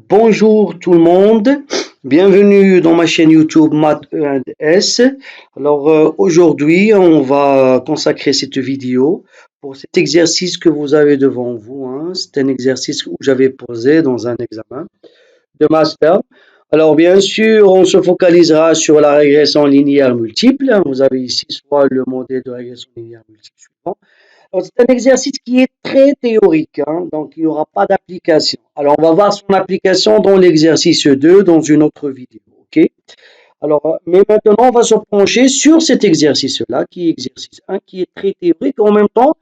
Bonjour tout le monde, bienvenue dans ma chaîne YouTube Math E&S. Aujourd'hui, on va consacrer cette vidéo pour cet exercice que vous avez devant vous, hein. C'est un exercice que j'avais posé dans un examen de master. Alors bien sûr, on se focalisera sur la régression linéaire multiple. Vous avez ici soit le modèle de régression linéaire multiple suivant. C'est un exercice qui est très théorique, hein, donc il n'y aura pas d'application. Alors, on va voir son application dans l'exercice 2, dans une autre vidéo. Ok. Mais maintenant, on va se pencher sur cet exercice-là, qui est exercice 1, qui est très théorique. En même temps,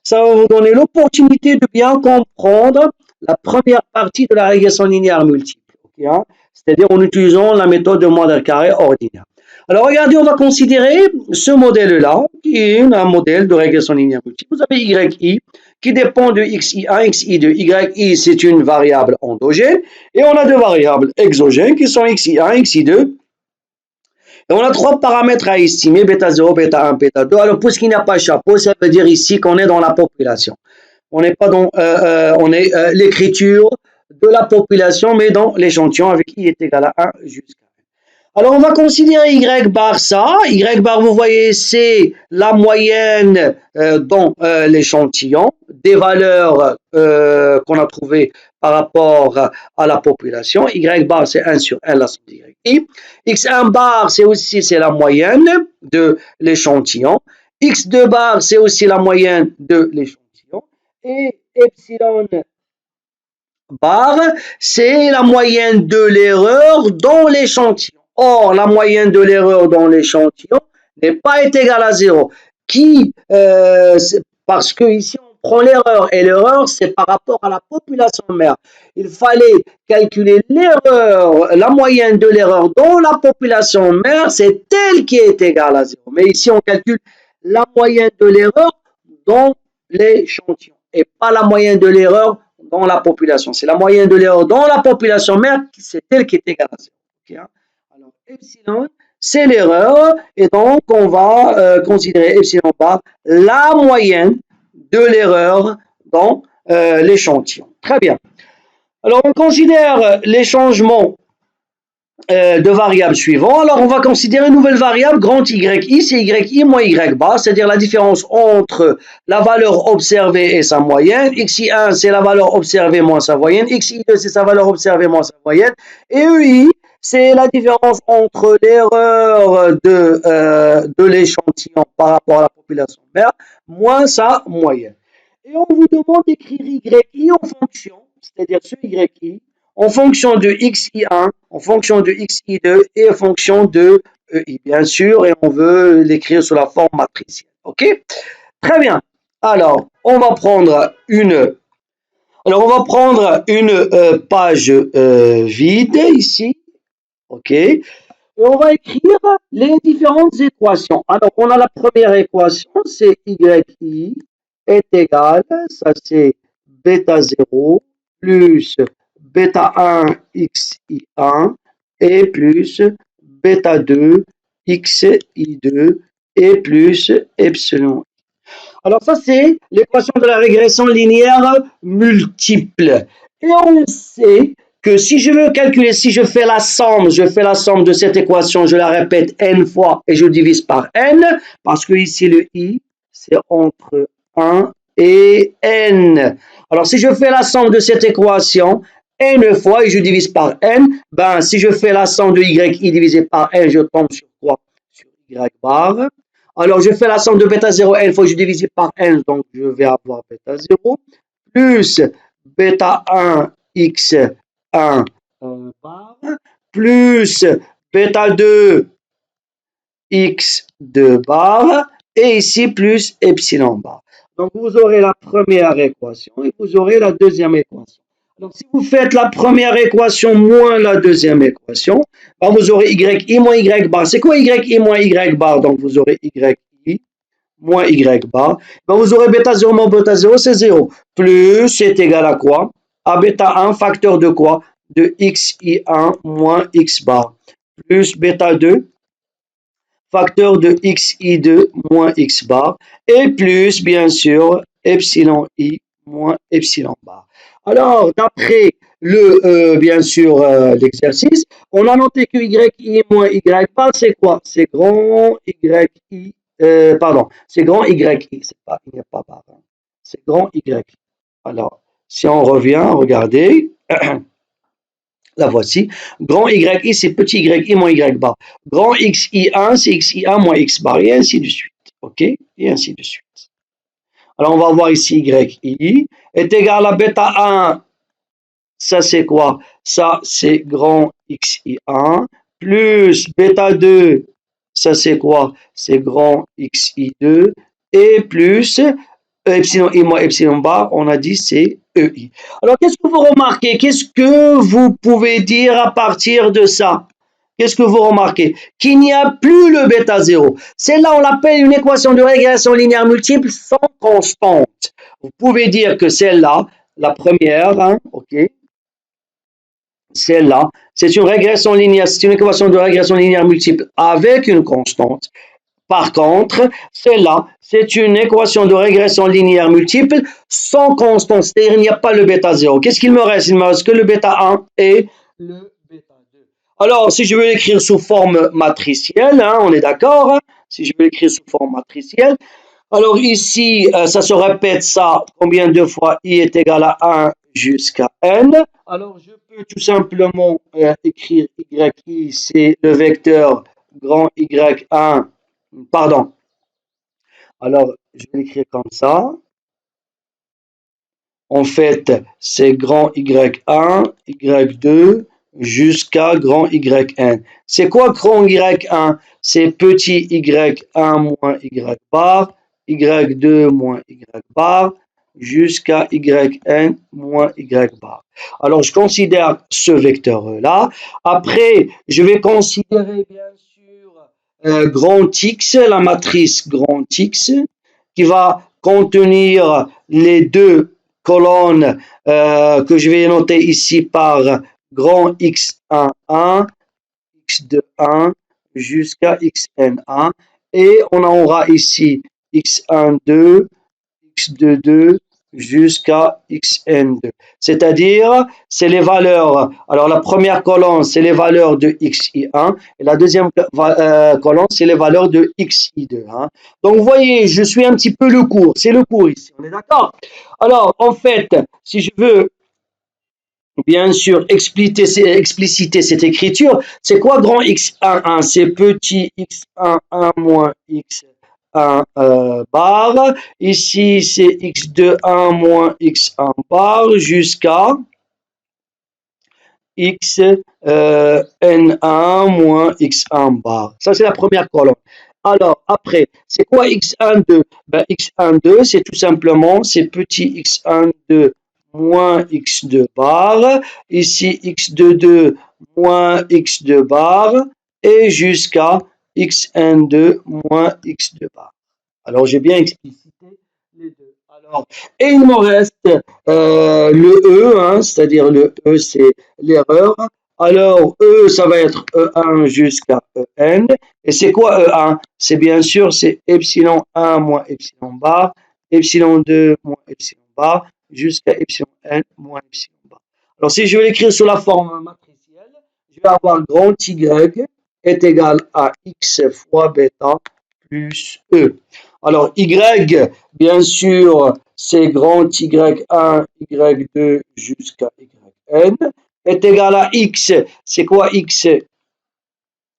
ça va vous donner l'opportunité de bien comprendre la première partie de la régression linéaire multiple. Okay, hein, c'est-à-dire en utilisant la méthode de modèle carré ordinaire. Alors, regardez, on va considérer ce modèle-là, qui est un modèle de régression linéaire multiple. Vous avez YI qui dépend de XI1, XI2. YI, c'est une variable endogène. Et on a deux variables exogènes qui sont XI1, XI2. Et on a trois paramètres à estimer, bêta 0, bêta 1, bêta 2. Alors, puisqu'il n'y a pas de chapeau, ça veut dire ici qu'on est dans la population. On n'est pas dans l'écriture de la population, mais dans l'échantillon avec I est égal à 1 jusqu'à. Alors, on va considérer Y bar ça. Y bar, vous voyez, c'est la moyenne dans l'échantillon des valeurs qu'on a trouvées par rapport à la population. Y bar, c'est 1 sur 1, la somme d'YI. X1 bar, c'est la moyenne de l'échantillon. X2 bar, c'est aussi la moyenne de l'échantillon. Et epsilon bar, c'est la moyenne de l'erreur dans l'échantillon. Or, la moyenne de l'erreur dans l'échantillon n'est pas égale à 0. Parce que ici, on prend l'erreur. Et l'erreur, c'est par rapport à la population mère. Il fallait calculer l'erreur, la moyenne de l'erreur dans la population mère, c'est elle qui est égale à 0. Mais ici, on calcule la moyenne de l'erreur dans l'échantillon. Et pas la moyenne de l'erreur dans la population. C'est la moyenne de l'erreur dans la population mère, c'est elle qui est égale à 0. Okay, hein? Alors, epsilon, c'est l'erreur, et donc on va considérer epsilon bar la moyenne de l'erreur dans l'échantillon. Très bien. Alors, on considère les changements de variables suivants. Alors, on va considérer une nouvelle variable, grand YI, c'est YI moins Y bar, c'est-à-dire la différence entre la valeur observée et sa moyenne. XI1, c'est la valeur observée moins sa moyenne. XI2, c'est sa valeur observée moins sa moyenne. Et EI, c'est la différence entre l'erreur de l'échantillon par rapport à la population mère moins sa moyenne. Et on vous demande d'écrire YI en fonction, c'est-à-dire ce YI, en fonction de XI1, en fonction de XI2 et en fonction de EI, bien sûr, et on veut l'écrire sous la forme matricielle. OK? Très bien. Alors, on va prendre une page vide ici. OK? Et on va écrire les différentes équations. Alors, on a la première équation, c'est YI est égal, ça c'est bêta 0 plus bêta 1 xi1 et plus bêta 2 xi2 et plus epsilon. Alors ça c'est l'équation de la régression linéaire multiple. Et on sait que si je veux calculer, si je fais la somme de cette équation, je la répète n fois et je divise par n, parce que ici le i c'est entre 1 et n. Alors, si je fais la somme de cette équation n fois et je divise par n, ben, si je fais la somme de yi divisé par n, je tombe sur quoi? Sur y bar. Alors, je fais la somme de bêta 0 n fois et je divise par n, donc je vais avoir bêta 0 plus bêta 1 x1 bar plus bêta 2 x2 bar et ici plus epsilon bar. Donc, vous aurez la première équation et vous aurez la deuxième équation. Donc, si vous faites la première équation moins la deuxième équation, ben vous aurez YI moins Y bar. C'est quoi YI moins Y bar? Donc, vous aurez YI moins Y bar. Ben, vous aurez bêta 0 moins bêta 0, c'est 0. Plus, c'est égal à quoi? À bêta 1, facteur de quoi? De XI1 moins X bar. Plus bêta 2, facteur de xi2 moins x bar, et plus, bien sûr, epsilon i moins epsilon bar. Alors, d'après bien sûr, l'exercice. On a noté que yi moins y bar, c'est quoi? C'est grand yi, pardon, c'est grand yi, c'est pas, il n'y a pas bar, hein. C'est grand y. Alors, si on revient, regardez, la voici. Grand yi, c'est petit yi moins y bar. Grand xi1, c'est xi1 moins x bar, et ainsi de suite. OK? Et ainsi de suite. Alors, on va voir ici yi est égal à bêta 1. Ça, c'est quoi? Ça, c'est grand xi1 plus bêta 2. Ça, c'est quoi? C'est grand xi2 et plus epsilon i moins epsilon bar, on a dit c'est ei. Alors, qu'est-ce que vous remarquez? Qu'est-ce que vous pouvez dire à partir de ça? Qu'est-ce que vous remarquez? Qu'il n'y a plus le bêta 0. Celle-là, on l'appelle une équation de régression linéaire multiple sans constante. Vous pouvez dire que celle-là, la première, hein, ok, celle-là, c'est une régression linéaire, c'est une équation de régression linéaire multiple avec une constante. Par contre, celle-là, c'est une équation de régression linéaire multiple sans constante, c'est-à-dire il n'y a pas le bêta 0. Qu'est-ce qu'il me reste? Il me reste que le bêta 1 et le bêta 2. Alors, si je veux l'écrire sous forme matricielle, hein, on est d'accord, hein? Si je veux l'écrire sous forme matricielle, alors ici, ça se répète ça, combien de fois i est égal à 1 jusqu'à n. Alors, je peux tout simplement écrire yi, c'est le vecteur grand Y1, pardon. Alors, je vais l'écrire comme ça. En fait, c'est grand Y1, Y2, jusqu'à grand Yn. C'est quoi grand Y1? C'est petit Y1 moins Y bar, Y2 moins Y bar, jusqu'à Yn moins Y bar. Alors, je considère ce vecteur-là. Après, je vais considérer bien sûr grand X, la matrice grand X, qui va contenir les deux colonnes que je vais noter ici par grand X11, X21 jusqu'à Xn1. Et on aura ici X12, X22 jusqu'à Xn2. C'est-à-dire, c'est les valeurs. Alors, la première colonne, c'est les valeurs de Xi1. Et la deuxième colonne, c'est les valeurs de Xi2. Hein. Donc, vous voyez, je suis un petit peu le cours. C'est le cours ici. On est d'accord? Alors, en fait, si je veux bien sûr expliciter cette écriture, c'est quoi grand X11? C'est petit X11 moins X1 bar. Ici, c'est X21 moins X1 bar jusqu'à N1 moins X1 bar. Ça, c'est la première colonne. Alors, après, c'est quoi X12? Ben, X12, c'est tout simplement, c'est petit X12 moins X2 bar. Ici, X22 moins X2 bar. Et jusqu'à Xn2 moins X2 bar. Alors, j'ai bien explicité les deux. Alors, et il me reste le E, hein, c'est-à-dire le E, c'est l'erreur. Alors, E, ça va être E1 jusqu'à En. Et c'est quoi E1? C'est bien sûr, c'est epsilon 1 moins epsilon bar, epsilon 2 moins epsilon bar, jusqu'à epsilon N moins epsilon bar. Alors, si je vais l'écrire sous la forme matricielle, je vais avoir grand Y est égal à X fois bêta plus E. Alors, Y, bien sûr, c'est grand Y1, Y2 jusqu'à Yn, est égal à X. C'est quoi X?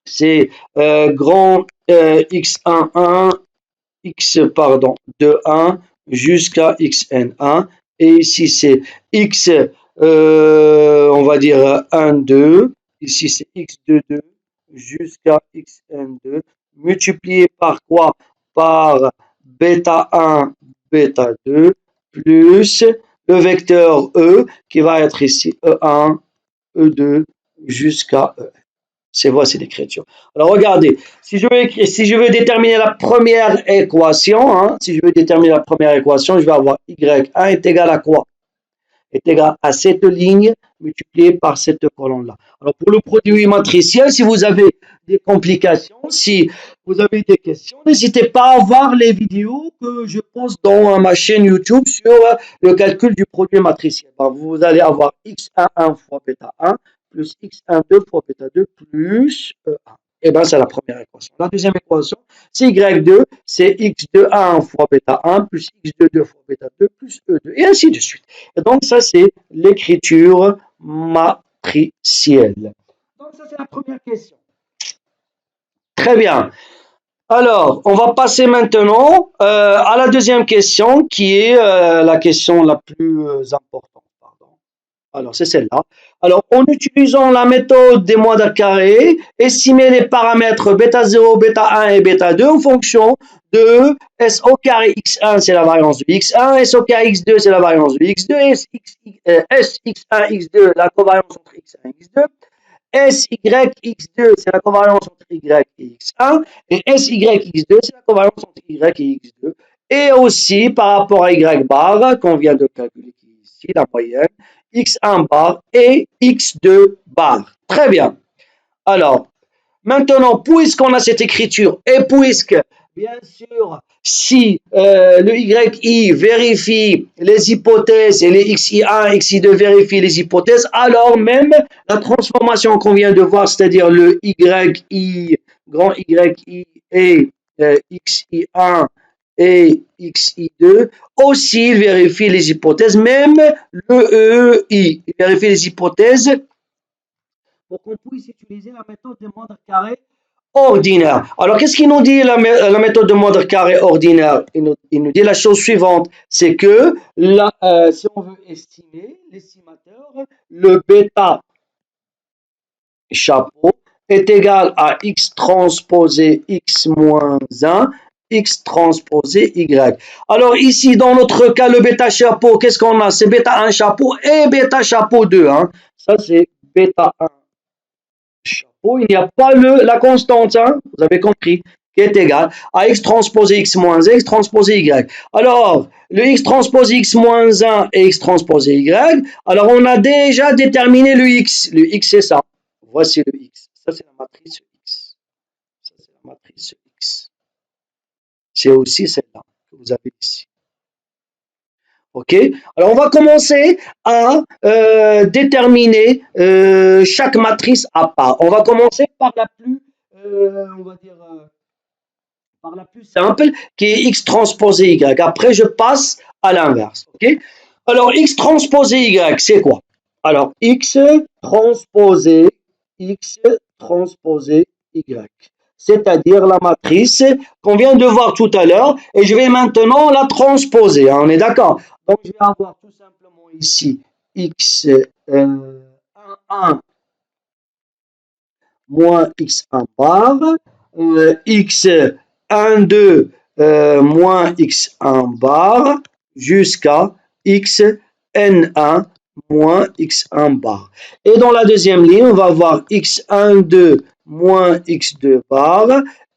C'est grand X11, X, pardon, de 1 jusqu'à Xn1. Et ici, c'est X, on va dire 1, 2. Ici, c'est X22 jusqu'à Xn2. Multiplié par quoi? Par bêta 1, bêta 2, plus le vecteur E qui va être ici E1, E2 jusqu'à E. C'est voici l'écriture. Alors regardez, si je veux déterminer la première équation, hein, si je veux déterminer la première équation, je vais avoir Y1 est égal à quoi? est égal à cette ligne multipliée par cette colonne-là. Alors, pour le produit matriciel, si vous avez des complications, si vous avez des questions, n'hésitez pas à voir les vidéos que je poste dans ma chaîne YouTube sur le calcul du produit matriciel. Vous allez avoir x11 fois bêta 1 plus x12 fois bêta 2 plus E1. Et bien, c'est la première équation. La deuxième équation, c'est y2, c'est x21 fois bêta 1 plus x22 fois bêta 2 plus E2, et ainsi de suite. Et donc, ça, c'est l'écriture matricielle. Donc, ça, c'est la première question. Très bien. Alors, on va passer maintenant à la deuxième question, qui est la question la plus importante. Alors, c'est celle-là. Alors, en utilisant la méthode des moindres carrés, estimer les paramètres bêta 0, bêta 1 et bêta 2 en fonction de S au carré x1, c'est la variance de x1, S au carré x2, c'est la variance de x2, Sx1, x2, la covariance entre x1 et x2, Sy, x2, c'est la covariance entre y et x1, et Sy, x2, c'est la covariance entre y et x2, et aussi par rapport à y bar, qu'on vient de calculer ici, la moyenne, x1 bar et x2 bar. Très bien. Alors, maintenant, puisqu'on a cette écriture et puisque, bien sûr, si le YI vérifie les hypothèses et les XI1, XI2 vérifient les hypothèses, alors même la transformation qu'on vient de voir, c'est-à-dire le YI, grand YI et XI1 et XI2, aussi il vérifie les hypothèses, même le EI, il vérifie les hypothèses pour qu'on puisse utiliser la méthode de moindre carré ordinaire. Alors, qu'est-ce qu'il nous dit la méthode de moindre carré ordinaire? Il nous dit la chose suivante, c'est que si on veut estimer l'estimateur, le bêta chapeau est égal à x transposé x moins 1, x transposé y. Alors ici, dans notre cas, le bêta chapeau, qu'est-ce qu'on a? C'est bêta 1 chapeau et bêta chapeau 2. Hein. Ça, c'est bêta 1 chapeau. Il n'y a pas la constante, hein, vous avez compris, qui est égale à x transposé x moins 1, x transposé y. Alors, le x transposé x moins 1 et x transposé y, alors on a déjà déterminé le x. Le x, c'est ça. Voici le x. Ça, c'est la matrice x. Ça, c'est la matrice x. C'est aussi celle-là que vous avez ici. OK? Alors, on va commencer à déterminer chaque matrice à part. On va commencer par la plus, on va dire, par la plus simple, qui est x transposé y. Après, je passe à l'inverse. OK? Alors, x transposé y, c'est quoi? Alors, x transposé y, c'est-à-dire la matrice qu'on vient de voir tout à l'heure, et je vais maintenant la transposer, hein, on est d'accord? Donc, je vais avoir tout simplement ici x1 moins x1 bar, x12 moins x1 bar, jusqu'à xn1 moins x1 bar. Et dans la deuxième ligne, on va avoir x12 moins x2 bar,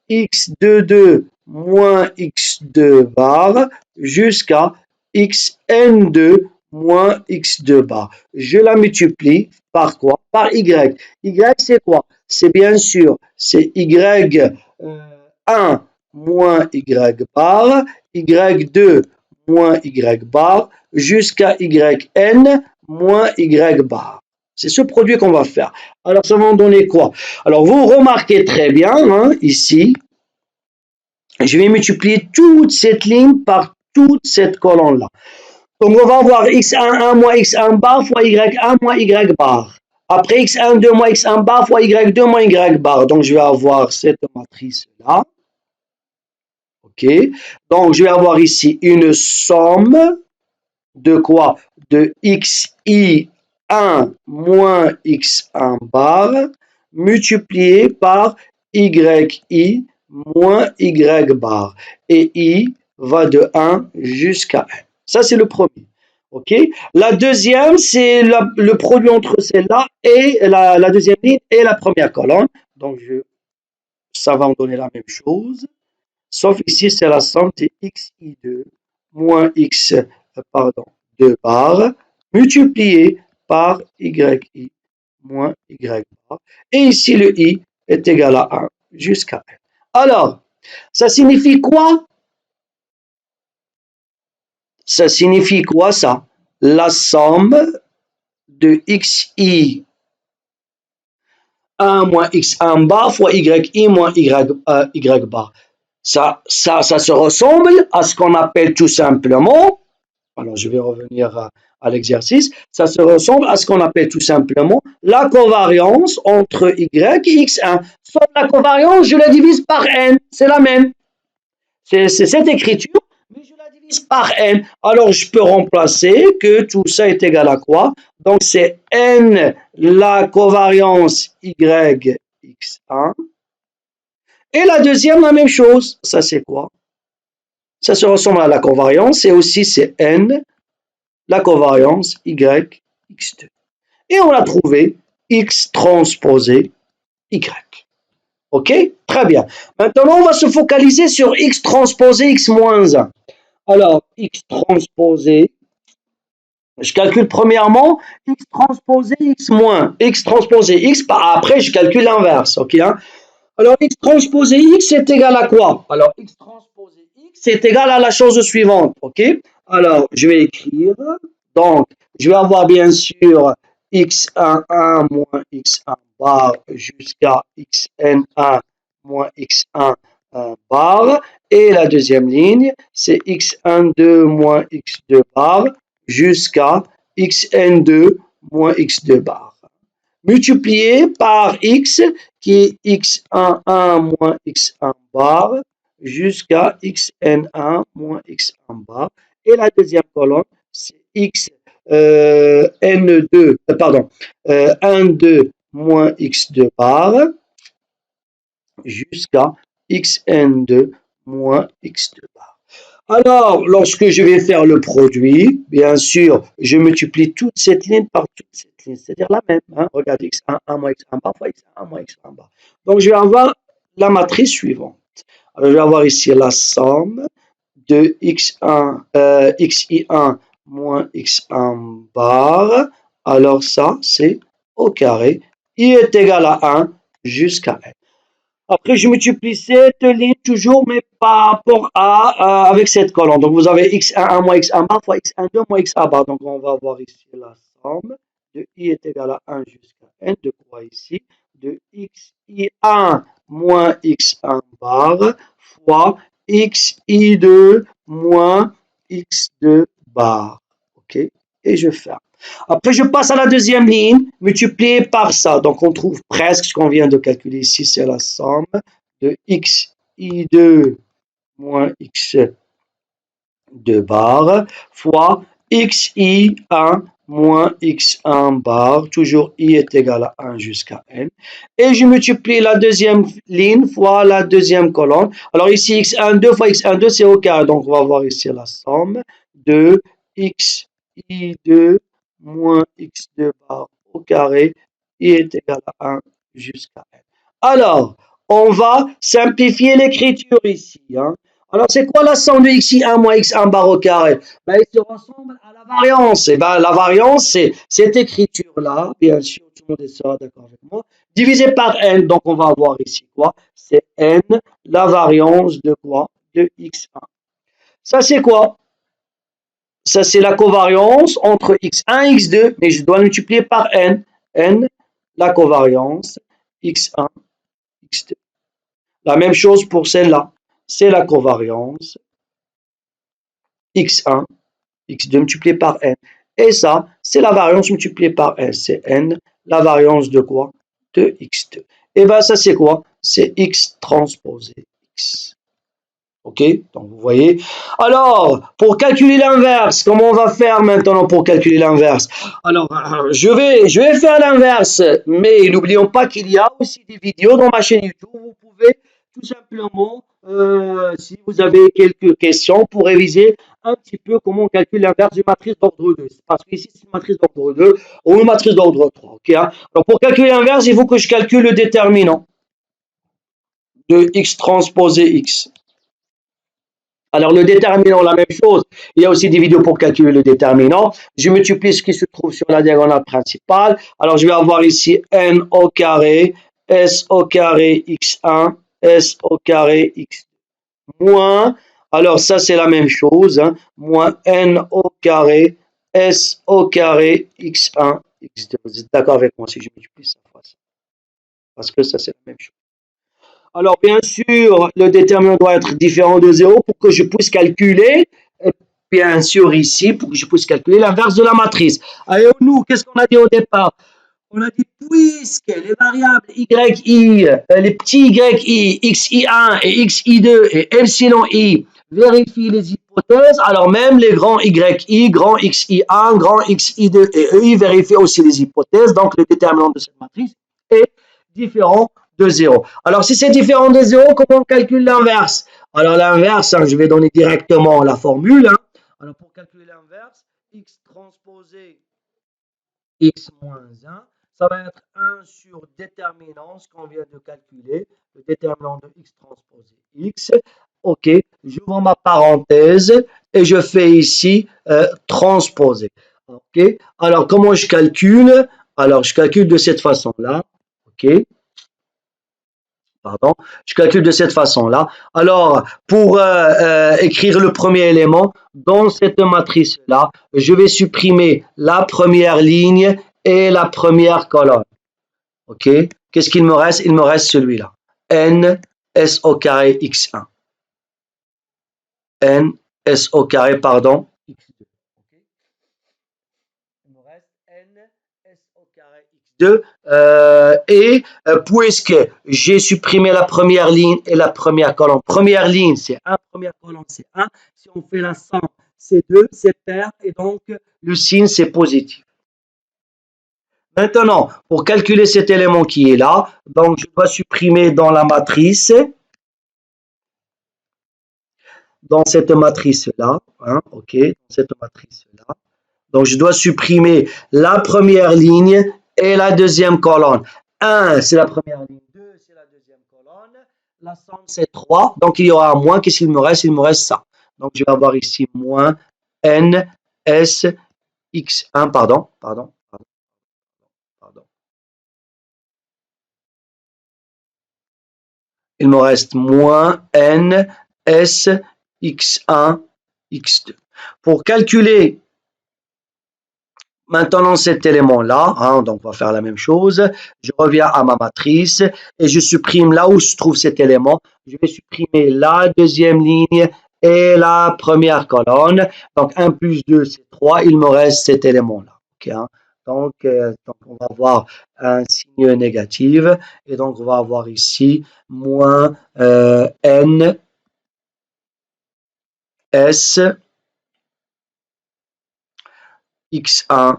x22 moins x2 bar, jusqu'à xn2 moins x2 bar. Je la multiplie par quoi? Par y. Y, c'est quoi? C'est bien sûr, c'est y1 moins y bar, y2 moins y bar, jusqu'à yn moins y bar. C'est ce produit qu'on va faire. Alors, ça va en donner quoi? Alors, vous remarquez très bien, hein, ici, je vais multiplier toute cette ligne par toute cette colonne-là. Donc, on va avoir x1 moins x1 bar fois y1 moins y bar. Après, x1 moins x1 bar fois y2 moins y bar. Donc, je vais avoir cette matrice-là. OK. Donc, je vais avoir ici une somme de quoi? De xi1 moins x1 bar multiplié par yi moins y bar. Et i va de 1 jusqu'à 1. Ça, c'est le premier. OK. La deuxième, c'est le produit entre celle-là et la deuxième ligne et la première colonne. Donc, ça va me donner la même chose. Sauf ici, c'est la somme de xi2 moins x, 2 bar multiplié par yi moins y bar. Et ici, le i est égal à 1 jusqu'à n. Alors, ça signifie quoi? Ça signifie quoi ça? La somme de xi 1 moins x1 bar fois yi moins y bar. Ça se ressemble à ce qu'on appelle tout simplement, alors je vais revenir à l'exercice, ça se ressemble à ce qu'on appelle tout simplement la covariance entre y et x1. Sauf la covariance, je la divise par n, c'est la même. C'est cette écriture, mais je la divise par n. Alors je peux remplacer que tout ça est égal à quoi? Donc c'est n la covariance y x1. Et la deuxième, la même chose. Ça c'est quoi? Ça se ressemble à la covariance et aussi c'est n la covariance y x2. Et on a trouvé x transposé y. Ok? Très bien. Maintenant, on va se focaliser sur x transposé x moins 1. Alors, x transposé, je calcule premièrement x transposé x moins, x transposé x, après je calcule l'inverse. Ok, hein? Alors, x transposé x est égal à quoi? Alors, x transposé x est égal à la chose suivante. Ok? Alors, je vais écrire. Donc, je vais avoir bien sûr x11 moins x1 bar jusqu'à xn1 moins x1 bar. Et la deuxième ligne, c'est x12 moins x2 bar jusqu'à xn2 moins x2 bar. Multiplié par x qui est x11 moins x1 bar jusqu'à xn1 moins x1 bar. Et la deuxième colonne, c'est x n2, pardon, 1,2 moins x2 bar jusqu'à xn2 moins x2 bar. Alors, lorsque je vais faire le produit, bien sûr, je multiplie toute cette ligne par toute cette ligne, c'est-à-dire la même. Hein? Regardez, x1, 1 moins x1 bar fois x1 moins x1 bar. Donc, je vais avoir la matrice suivante. Alors, je vais avoir ici la somme de xi1 moins x1 bar. Alors, ça, c'est au carré. I est égal à 1 jusqu'à n. Après, je multiplie cette ligne toujours, mais par rapport à avec cette colonne. Donc, vous avez x11 moins x1 bar fois x12 moins x1 bar. Donc, on va avoir ici la somme de i est égal à 1 jusqu'à n. De quoi ici? De xi1 moins x1 bar fois xi2 moins x2 bar. OK? Et je ferme. Après, je passe à la deuxième ligne, multiplié par ça. Donc, on trouve presque ce qu'on vient de calculer ici, c'est la somme de xi2 moins x2 bar fois xi1 moins x1 bar. Toujours i est égal à 1 jusqu'à n. Et je multiplie la deuxième ligne fois la deuxième colonne. Alors, ici, x12 fois x12, c'est au carré. Donc, on va voir ici la somme de xi2 moins x2 bar au carré, i est égal à 1 jusqu'à n. Alors, on va simplifier l'écriture ici. Hein. Alors, c'est quoi la somme de xi1 moins x1 bar au carré? Ben, il se ressemble à la variance. Et ben, la variance, c'est cette écriture-là, bien sûr, tout le monde sera d'accord avec moi, divisé par n. Donc, on va avoir ici quoi? C'est n, la variance de quoi? De x1. Ça, c'est quoi? Ça, c'est la covariance entre x1 et x2, mais je dois multiplier par n. n, la covariance x1, x2. La même chose pour celle-là. C'est la covariance x1, x2 multiplié par n. Et ça, c'est la variance multipliée par n. C'est n, la variance de quoi? De x2. Et bien, ça, c'est quoi? C'est x transposé x. Ok, donc vous voyez. Alors, pour calculer l'inverse, comment on va faire maintenant pour calculer l'inverse? Alors, je vais faire l'inverse, mais n'oublions pas qu'il y a aussi des vidéos dans ma chaîne YouTube. Vous pouvez tout simplement, si vous avez quelques questions, pour réviser un petit peu comment on calcule l'inverse d'une matrice d'ordre 2. Parce qu'ici, c'est une matrice d'ordre 2 ou une matrice d'ordre 3. Ok, hein? Donc, pour calculer l'inverse, il faut que je calcule le déterminant de x transposé x. Alors, le déterminant, la même chose. Il y a aussi des vidéos pour calculer le déterminant. Je multiplie ce qui se trouve sur la diagonale principale. Alors, je vais avoir ici n au carré, s au carré x1, s au carré x moins, alors ça c'est la même chose, hein, moins n au carré, s au carré, x1, x2. Vous êtes d'accord avec moi si je multiplie ça fois ça? Parce que ça c'est la même chose. Alors, bien sûr, le déterminant doit être différent de 0 pour que je puisse calculer, bien sûr, ici, pour que je puisse calculer l'inverse de la matrice. Alors, nous, qu'est-ce qu'on a dit au départ? On a dit puisque les variables yi, les petits yi, xi1 et xi2 et epsilon i vérifient les hypothèses, alors même les grands yi, grand xi1, grand xi2 et ei vérifient aussi les hypothèses, donc le déterminant de cette matrice est différent de 0. Alors si c'est différent de 0, comment on calcule l'inverse? Alors l'inverse, hein, je vais donner directement la formule. Hein. Alors pour calculer l'inverse, x transposé x moins 1, ça va être 1 sur déterminant, ce qu'on vient de calculer, le déterminant de x transposé x. Ok, j'ouvre ma parenthèse et je fais ici transposer. Ok, alors comment je calcule? Alors je calcule de cette façon-là. Ok, pardon, je calcule de cette façon-là. Alors, pour écrire le premier élément, dans cette matrice-là, je vais supprimer la première ligne et la première colonne. OK? Qu'est-ce qu'il me reste? Il me reste celui-là. N S au carré x1. N S au carré, pardon, x2. Okay? Il me reste N S au carré x2. Puisque j'ai supprimé la première ligne et la première colonne. Première ligne, c'est 1. Première colonne, c'est 1. Si on fait la somme, c'est 2. C'est pair. Et donc, le signe, c'est positif. Maintenant, pour calculer cet élément qui est là, donc je dois supprimer dans la matrice, dans cette matrice-là, hein, ok, dans cette matrice-là. Donc je dois supprimer la première ligne et la deuxième colonne. 1, c'est la première ligne, 2, c'est la deuxième colonne. La somme, c'est 3. Donc il y aura un moins. Qu'est-ce qu'il me reste? Il me reste ça. Donc je vais avoir ici moins n s x1, pardon. Il me reste moins n s x1 x2. Pour calculer maintenant cet élément-là, hein, donc on va faire la même chose, je reviens à ma matrice et je supprime là où se trouve cet élément, je vais supprimer la deuxième ligne et la première colonne, donc 1 plus 2 c'est 3, il me reste cet élément-là. Okay, hein. Donc, on va avoir un signe négatif et donc on va avoir ici moins n s x1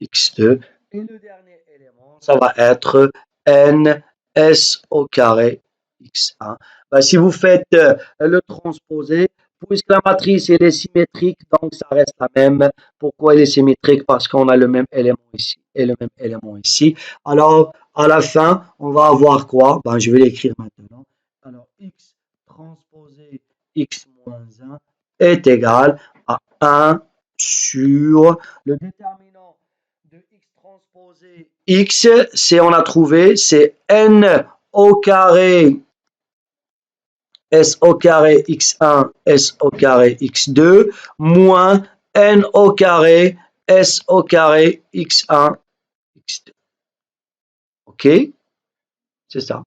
x2 et le dernier élément ça va être n s au carré x1. Ben, si vous faites le transposé, puisque la matrice elle est symétrique, donc ça reste la même. Pourquoi elle est symétrique? Parce qu'on a le même élément ici et le même élément ici. Alors à la fin on va avoir quoi? Ben, je vais l'écrire maintenant. Alors x transposé x moins 1 est égal à 1 sur le déterminant de x transposé x, c'est on a trouvé, c'est n au carré s au carré x1 s au carré x2 moins n au carré s au carré x1 x2. Ok, c'est ça.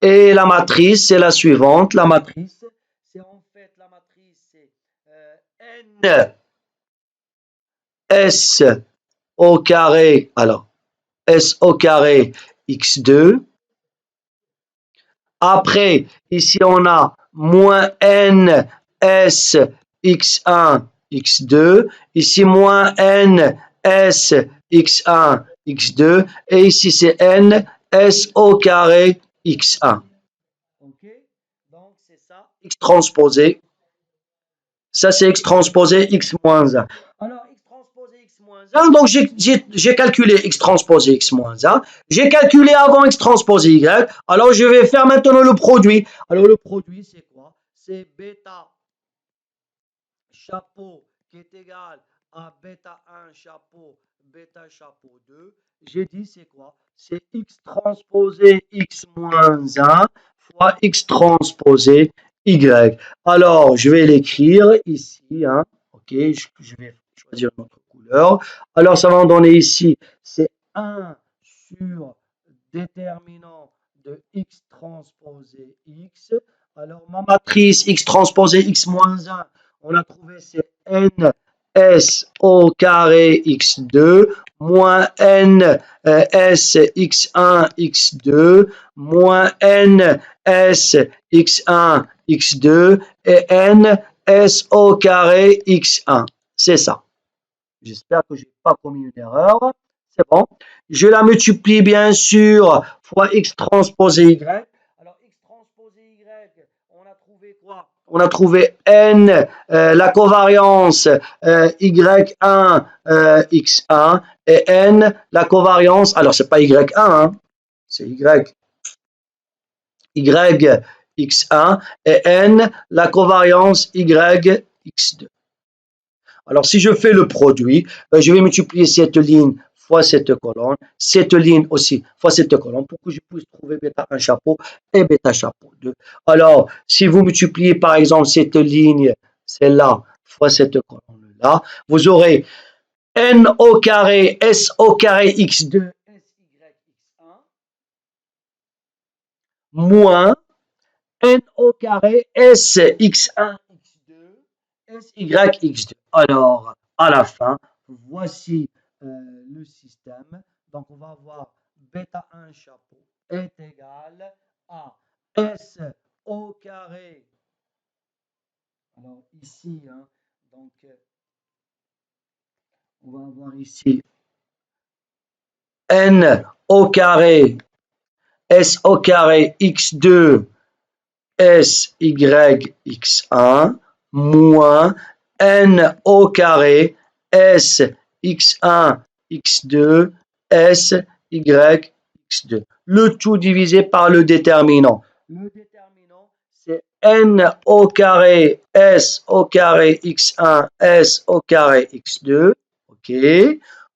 Et la matrice, c'est la suivante. La matrice, c'est en fait la matrice, c'est n s au carré, alors s au carré x2. Après, ici on a moins n s x1 x2. Ici moins n s x1 x2. Et ici c'est n s au carré x1. Ok, donc c'est ça, x transposé. Ça c'est x transposé x moins 1. Alors, x transposé x moins 1, donc j'ai calculé x transposé x moins 1. J'ai calculé avant x transposé y. Alors, je vais faire maintenant le produit. Alors, le produit, c'est quoi? c'est bêta chapeau qui est égal à bêta 1 chapeau, bêta chapeau 2, j'ai dit c'est quoi? C'est x transposé x moins 1 fois x transposé y. Alors, je vais l'écrire ici. Hein. Ok, je vais choisir notre couleur. Alors, ça va en donner ici, c'est 1 sur déterminant de x transposé x. Alors, ma matrice x transposé x moins 1, on l'a trouvé, c'est n s au carré x2 moins n s x1 x2 moins n s x1 x2 et n s au carré x1. C'est ça. J'espère que je n'ai pas commis une erreur. C'est bon. Je la multiplie bien sûr fois x transposé y. Alors x transposé y, on a trouvé quoi? On a trouvé n, la covariance y1 x1 et n, la covariance, alors c'est pas y1, hein, c'est y x1 et n, la covariance y x2. Alors, si je fais le produit, je vais multiplier cette ligne fois cette ligne aussi fois cette colonne pour que je puisse trouver bêta 1 chapeau et bêta chapeau 2. Alors, si vous multipliez par exemple cette ligne, celle-là, fois cette colonne-là, vous aurez n au carré s au carré x2 sy x1 moins n au carré s x1 x2 sy x2. Alors, à la fin, voici le système. Donc, on va avoir bêta 1 chapeau est égal à s au carré. Alors, ici, hein, donc, on va avoir ici n au carré s au carré x2 sy x1 moins n au carré s x1 x2 sy x2. Le tout divisé par le déterminant. Le déterminant, c'est n au carré s au carré x1 s au carré x2, ok,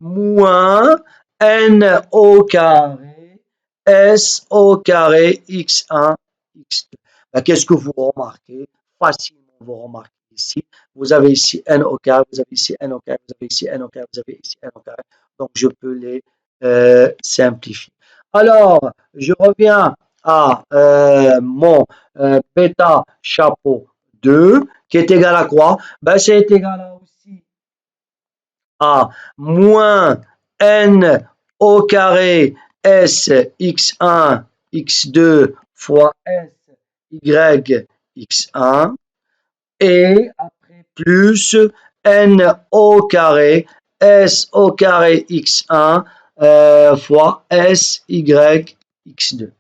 moins n au carré s au carré x1 x2. Qu'est-ce que vous remarquez? Facilement, vous remarquez ici. Vous avez ici n au carré, vous avez ici n au carré, vous avez ici n au carré, vous avez ici n au carré. Donc, je peux les simplifier. Alors, je reviens à mon bêta chapeau 2, qui est égal à quoi? Ben, c'est égal à aussi à moins n au carré s x1 x2 fois s y x1 et après plus n au carré s au carré x1 fois s y x2.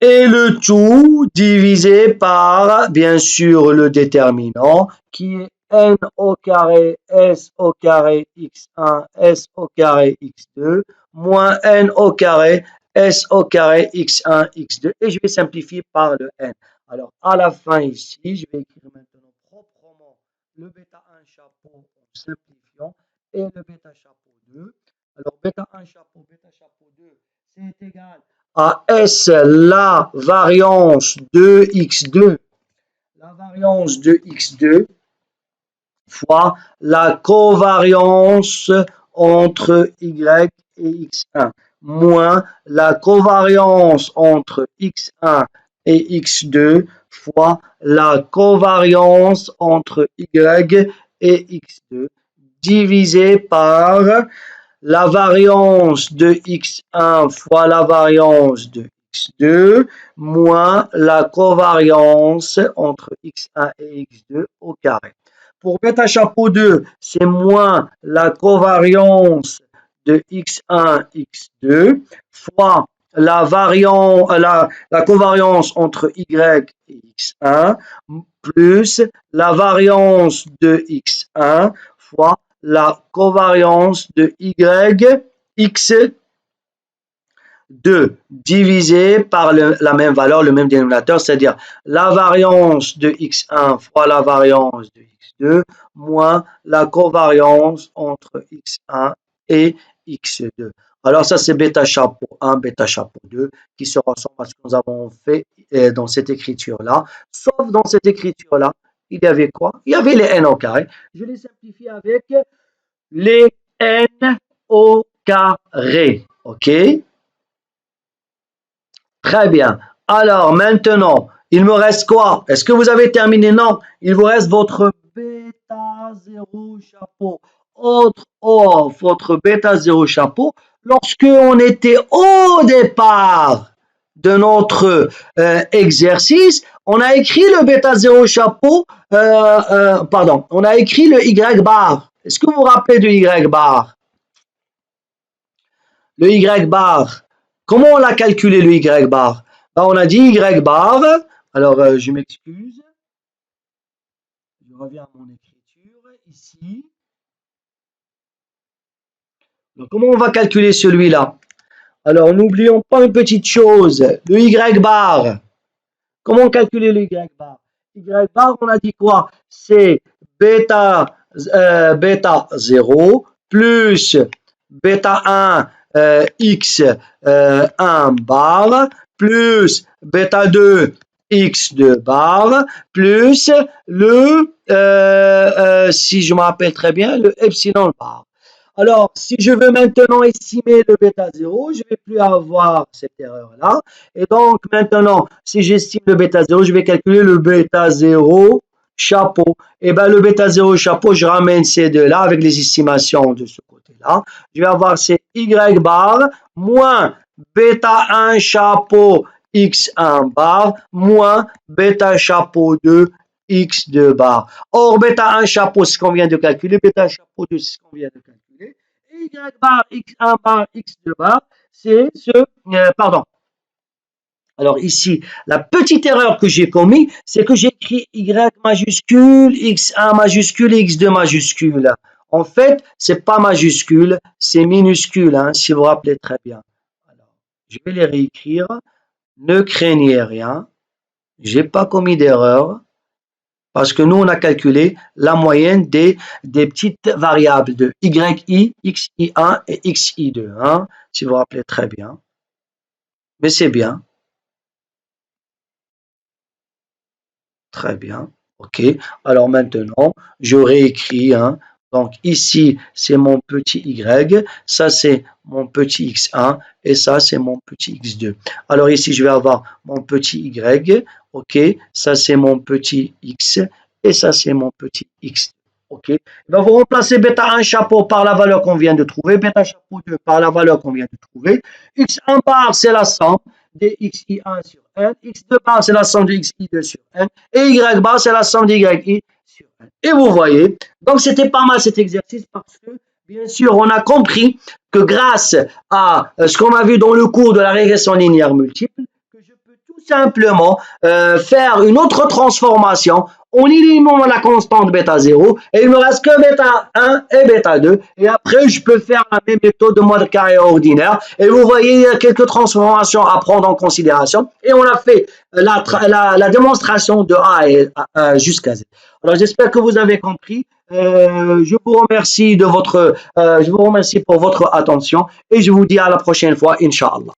Et le tout divisé par, bien sûr, le déterminant qui est n au carré s au carré x1 s au carré x2 moins n au carré s au carré x1 x2 et je vais simplifier par le n. Alors à la fin ici, je vais écrire maintenant proprement le bêta 1 chapeau en simplifiant et le bêta chapeau 2. Alors bêta 1 chapeau 2, c'est égal à S la variance de x2, la variance de x2 fois la covariance entre y et x1 moins la covariance entre x1 et x2 fois la covariance entre y et x2 divisé par la variance de x1 fois la variance de x2 moins la covariance entre x1 et x2 au carré. Pour bêta chapeau 2, c'est moins la covariance de x1, x2 fois la covariance entre y et x1 plus la variance de x1 fois la covariance de y x 2 divisé par la même valeur, le même dénominateur, c'est-à-dire la variance de x1 fois la variance de x2 moins la covariance entre x1 et x2. Alors ça, c'est bêta chapeau 1, bêta chapeau 2 qui se ressemble à ce que nous avons fait dans cette écriture-là. Sauf dans cette écriture-là, il y avait quoi? Il y avait les n au carré. Je les simplifie avec les n au carré. OK? Très bien. Alors maintenant, il me reste quoi? Est-ce que vous avez terminé? Non. Il vous reste votre bêta 0 chapeau. Votre bêta 0 chapeau. Lorsque on était au départ de notre exercice, on a écrit le bêta 0 chapeau, pardon, on a écrit le y bar. Est-ce que vous vous rappelez du y bar? Le y bar, comment on l'a calculé le y bar? Ben, on a dit y bar, alors je m'excuse, je reviens à mon écriture ici. Donc, comment on va calculer celui-là? Alors, n'oublions pas une petite chose, le y bar. Comment calculer le y bar? Y bar, on a dit quoi? C'est bêta 0 plus bêta 1 x 1 bar plus bêta 2 x2 bar plus le, si je me rappelle très bien, le epsilon bar. Alors, si je veux maintenant estimer le bêta 0, je ne vais plus avoir cette erreur-là. Et donc, maintenant, si j'estime le bêta 0, je vais calculer le bêta 0 chapeau. Et bien, le bêta 0 chapeau, je ramène ces deux-là avec les estimations de ce côté-là. Je vais avoir ces y bar moins bêta 1 chapeau x1 bar moins bêta chapeau 2 x2 bar. Or, bêta 1 chapeau, c'est ce qu'on vient de calculer. Bêta chapeau 2, c'est ce qu'on vient de calculer. Et y bar, x1 bar, x2 bar, c'est ce... pardon. Alors ici, la petite erreur que j'ai commise, c'est que j'ai écrit y majuscule, x1 majuscule et x2 majuscule. En fait, c'est pas majuscule, c'est minuscule, hein, si vous vous rappelez très bien. Alors, je vais les réécrire. Ne craignez rien. J'ai pas commis d'erreur. Parce que nous, on a calculé la moyenne des petites variables de yi, xi1 et xi2, hein, si vous vous rappelez très bien. Mais c'est bien. Très bien. OK. Alors maintenant, je réécris. Hein. Donc ici, c'est mon petit y. Ça, c'est mon petit x1. Et ça, c'est mon petit x2. Alors ici, je vais avoir mon petit y. OK. Ça, c'est mon petit x. Et ça, c'est mon petit x. OK. Ben, vous remplacez bêta 1 chapeau par la valeur qu'on vient de trouver. Bêta chapeau 2 par la valeur qu'on vient de trouver. x1 bar, c'est la somme de xi1 sur n, x2 bar c'est la somme de xi2 sur n, et y bar c'est la somme de yi sur n. Et vous voyez, donc c'était pas mal cet exercice parce que, bien sûr, on a compris que grâce à ce qu'on a vu dans le cours de la régression linéaire multiple, que je peux tout simplement faire une autre transformation en éliminant la constante bêta 0 et il me reste que bêta 1 et bêta 2 et après je peux faire la même méthode de mode carré ordinaire et vous voyez il y a quelques transformations à prendre en considération et on a fait la démonstration de A jusqu'à Z. Alors j'espère que vous avez compris. Je vous remercie pour votre attention et je vous dis à la prochaine fois, Inch'Allah.